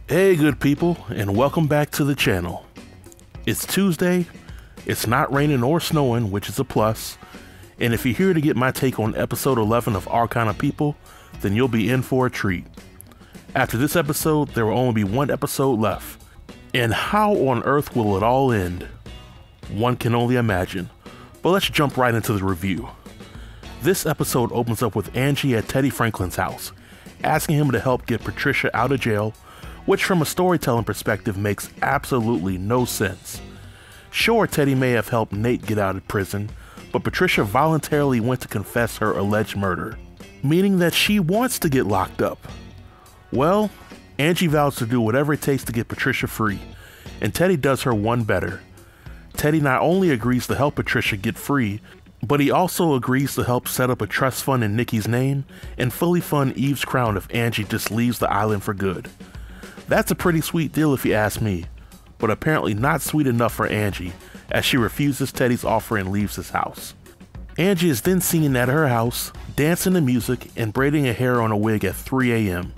Hey good people, and welcome back to the channel. It's Tuesday, it's not raining or snowing, which is a plus, and if you're here to get my take on episode 11 of Our Kind of People, then you'll be in for a treat. After this episode, there will only be one episode left, and how on earth will it all end? One can only imagine, but let's jump right into the review. This episode opens up with Angie at Teddy Franklin's house, asking him to help get Patricia out of jail, which from a storytelling perspective makes absolutely no sense. Sure, Teddy may have helped Nate get out of prison, but Patricia voluntarily went to confess her alleged murder, meaning that she wants to get locked up. Well, Angie vows to do whatever it takes to get Patricia free, and Teddy does her one better. Teddy not only agrees to help Patricia get free, but he also agrees to help set up a trust fund in Nikki's name and fully fund Eve's crown if Angie just leaves the island for good. That's a pretty sweet deal if you ask me, but apparently not sweet enough for Angie, as she refuses Teddy's offer and leaves his house. Angie is then seen at her house, dancing to music and braiding her hair on a wig at 3 a.m.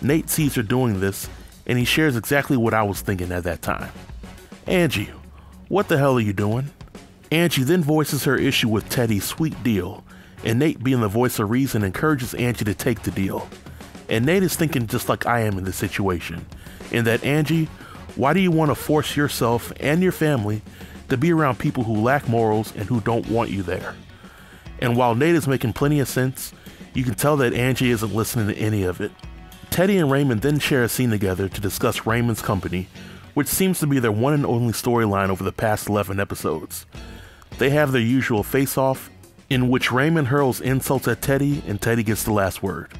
Nate sees her doing this, and he shares exactly what I was thinking at that time. Angie, what the hell are you doing? Angie then voices her issue with Teddy's sweet deal, and Nate, being the voice of reason, encourages Angie to take the deal. And Nate is thinking just like I am in this situation, in that, Angie, why do you want to force yourself and your family to be around people who lack morals and who don't want you there? And while Nate is making plenty of sense, you can tell that Angie isn't listening to any of it. Teddy and Raymond then share a scene together to discuss Raymond's company, which seems to be their one and only storyline over the past 11 episodes. They have their usual face-off, in which Raymond hurls insults at Teddy and Teddy gets the last word.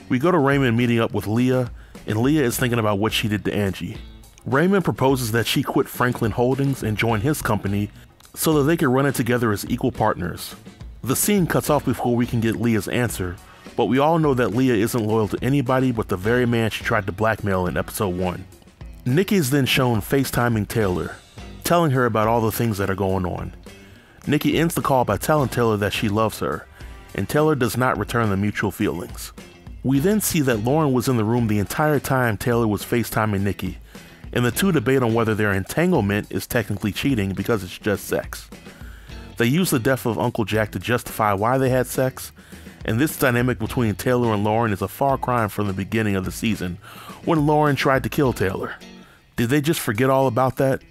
We go to Raymond meeting up with Leah, and Leah is thinking about what she did to Angie. Raymond proposes that she quit Franklin Holdings and join his company so that they can run it together as equal partners. The scene cuts off before we can get Leah's answer, but we all know that Leah isn't loyal to anybody but the very man she tried to blackmail in episode 1. Nikki is then shown FaceTiming Taylor, telling her about all the things that are going on. Nikki ends the call by telling Taylor that she loves her, and Taylor does not return the mutual feelings. We then see that Lauren was in the room the entire time Taylor was FaceTiming Nikki, and the two debate on whether their entanglement is technically cheating because it's just sex. They use the death of Uncle Jack to justify why they had sex, and this dynamic between Taylor and Lauren is a far cry from the beginning of the season, when Lauren tried to kill Taylor. Did they just forget all about that?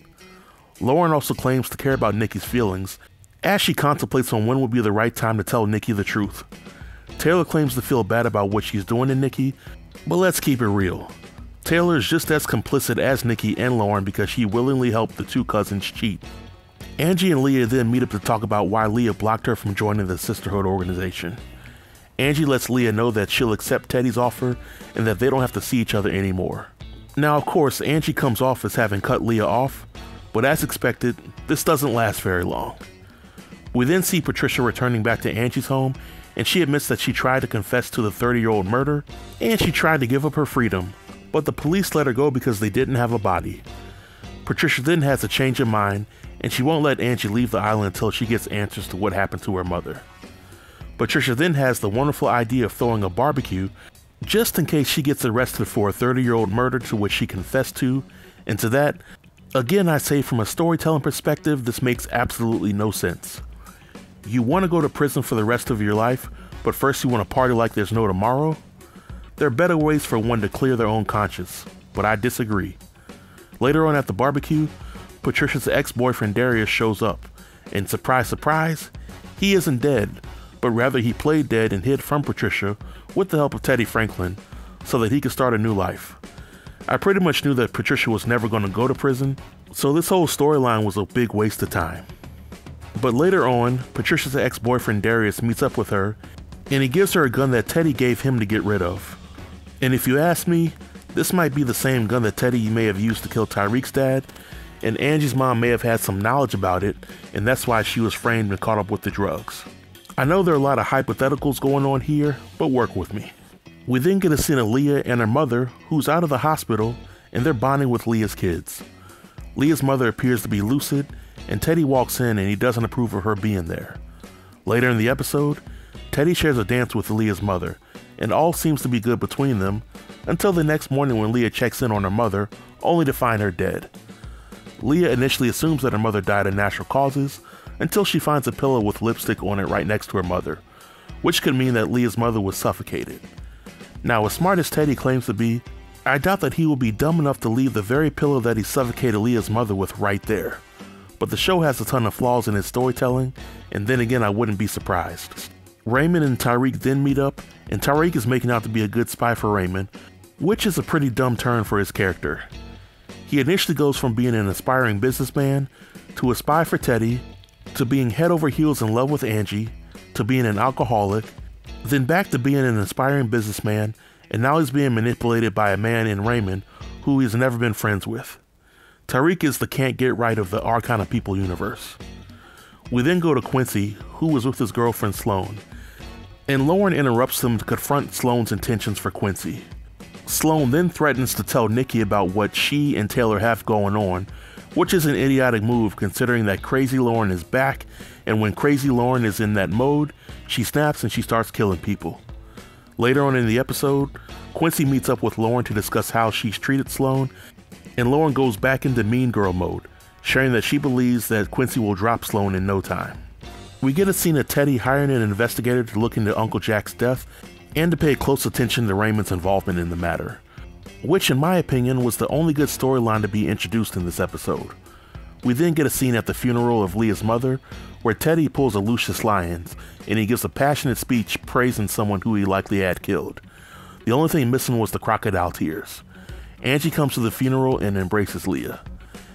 Lauren also claims to care about Nikki's feelings, as she contemplates on when would be the right time to tell Nikki the truth. Taylor claims to feel bad about what she's doing to Nikki, but let's keep it real. Taylor is just as complicit as Nikki and Lauren because she willingly helped the two cousins cheat. Angie and Leah then meet up to talk about why Leah blocked her from joining the sisterhood organization. Angie lets Leah know that she'll accept Teddy's offer and that they don't have to see each other anymore. Now, of course, Angie comes off as having cut Leah off, but as expected, this doesn't last very long. We then see Patricia returning back to Angie's home, and she admits that she tried to confess to the 30-year-old murder, and she tried to give up her freedom, but the police let her go because they didn't have a body. Patricia then has a change of mind, and she won't let Angie leave the island until she gets answers to what happened to her mother. Patricia then has the wonderful idea of throwing a barbecue, just in case she gets arrested for a 30-year-old murder to which she confessed to, and to that, again I say from a storytelling perspective, this makes absolutely no sense. You want to go to prison for the rest of your life, but first you want to party like there's no tomorrow? There are better ways for one to clear their own conscience, but I disagree. Later on at the barbecue, Patricia's ex-boyfriend Darius shows up, and surprise surprise, he isn't dead, but rather he played dead and hid from Patricia with the help of Teddy Franklin so that he could start a new life. I pretty much knew that Patricia was never going to go to prison, so this whole storyline was a big waste of time. But later on, Patricia's ex-boyfriend Darius meets up with her, and he gives her a gun that Teddy gave him to get rid of. And if you ask me, this might be the same gun that Teddy may have used to kill Tyreek's dad, and Angie's mom may have had some knowledge about it, and that's why she was framed and caught up with the drugs. I know there are a lot of hypotheticals going on here, but work with me. We then get a scene of Leah and her mother, who's out of the hospital, and they're bonding with Leah's kids. Leah's mother appears to be lucid, and Teddy walks in and he doesn't approve of her being there. Later in the episode, Teddy shares a dance with Leah's mother, and all seems to be good between them, until the next morning when Leah checks in on her mother, only to find her dead. Leah initially assumes that her mother died of natural causes until she finds a pillow with lipstick on it right next to her mother, which could mean that Leah's mother was suffocated. Now, as smart as Teddy claims to be, I doubt that he will be dumb enough to leave the very pillow that he suffocated Leah's mother with right there. But the show has a ton of flaws in its storytelling, and then again I wouldn't be surprised. Raymond and Tariq then meet up, and Tariq is making out to be a good spy for Raymond, which is a pretty dumb turn for his character. He initially goes from being an aspiring businessman, to a spy for Teddy, to being head over heels in love with Angie, to being an alcoholic, then back to being an aspiring businessman, and now he's being manipulated by a man in Raymond who he's never been friends with. Tariq is the can't get right of the Our Kind of People universe. We then go to Quincy, who was with his girlfriend Sloane, and Lauren interrupts them to confront Sloane's intentions for Quincy. Sloane then threatens to tell Nikki about what she and Taylor have going on, which is an idiotic move considering that Crazy Lauren is back, and when Crazy Lauren is in that mode, she snaps and she starts killing people. Later on in the episode, Quincy meets up with Lauren to discuss how she's treated Sloane, and Lauren goes back into mean girl mode, sharing that she believes that Quincy will drop Sloane in no time. We get a scene of Teddy hiring an investigator to look into Uncle Jack's death and to pay close attention to Raymond's involvement in the matter, which in my opinion was the only good storyline to be introduced in this episode. We then get a scene at the funeral of Leah's mother where Teddy pulls a Lucius Lyons and he gives a passionate speech praising someone who he likely had killed. The only thing missing was the crocodile tears. Angie comes to the funeral and embraces Leah.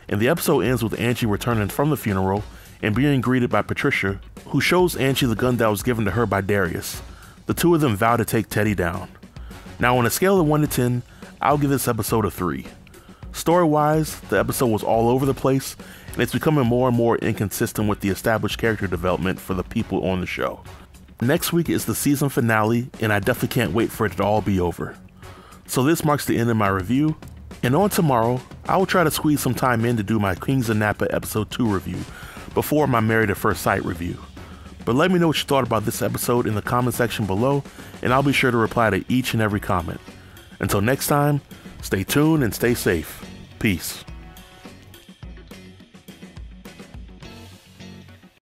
And the episode ends with Angie returning from the funeral and being greeted by Patricia, who shows Angie the gun that was given to her by Darius. The two of them vow to take Teddy down. Now on a scale of 1 to 10, I'll give this episode a 3. Story-wise, the episode was all over the place, and it's becoming more and more inconsistent with the established character development for the people on the show. Next week is the season finale, and I definitely can't wait for it to all be over. So this marks the end of my review, and on tomorrow, I will try to squeeze some time in to do my Kings of Napa episode 2 review before my Married at First Sight review. But let me know what you thought about this episode in the comment section below, and I'll be sure to reply to each and every comment. Until next time, stay tuned and stay safe. Peace.